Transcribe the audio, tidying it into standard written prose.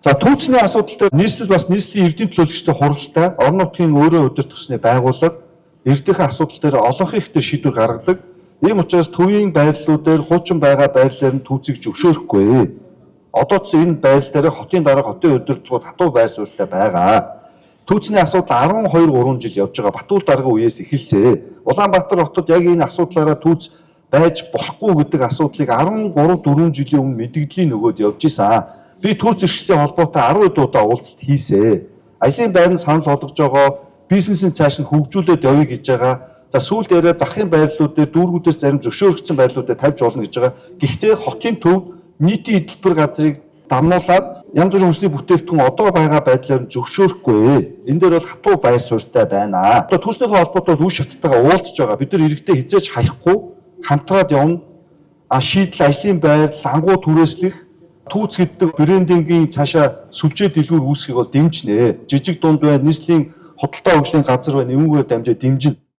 За түүцний асуудал дээр нийслэл бас нийслэлийн эрдэм төлөөлөгчтэй хуралтай, орон нутгийн өөрөө удирдах ёсны байгууллага эрдэнэхэн асуудал дээр олонх ихтэй шийдвэр гаргадаг. Ийм учраас төвийн байрлалуудаар хуучин байгаа байрлалаар нь түүцийг зөвшөөрөхгүй. Одоо ч энэ байрлал дээр хотын дарга хотын удирдлагууд хатуу байр суурьтай байгаа. Түүцний асуудал 12-3 жил явж байгаа. Батүр дарга үеэс эхэлсэ. Улаанбаатар хотод яг энэ асуудлаараа түүц байж болохгүй гэдэг асуудлыг 13-4 жилийн өмнө мэдгдлийн нөгөөд явж исэн. Би түүц эрхлэлтэй холбоотой 10 удаа уулзалт хийсэ. Ажлын байрны санал болгож байгаа, бизнесийн цааш нь хөгжүүлээд явъя гэж байгаа. За сүүлд яриа захын байрлалууд дээр дүүргүүдээс зарим зөвшөөрөгдсөн байрлалуудад тавьж болно гэж байгаа. Гэхдээ хотын төв нийтийн эдэлбэр газрыг дамнуулаад янз бүрийн хүнсний бүтээгдэхүүн одоо байгаа байдлаар нь зөвшөөрөхгүй. Энэ дээр бол хатуу байр суурьтай байна. Одоо түүснийхээ холбоотой үе шаттайгаа уулзж байгаа. Бид нар иргэдэд хязгаарч хаяхгүй хамтраад явна. Шийдэл ажлын байр, ангуу түрээслэх, түүц гэдэг брендингийн цаашаа сүлжээ дэлгүүр үүсгэхийг бол дэмжинэ. Жижиг дунд байна, нийслэлийн худалдаа хөгжлийн газар байна, үүнгээр дамжаад дэмжинэ.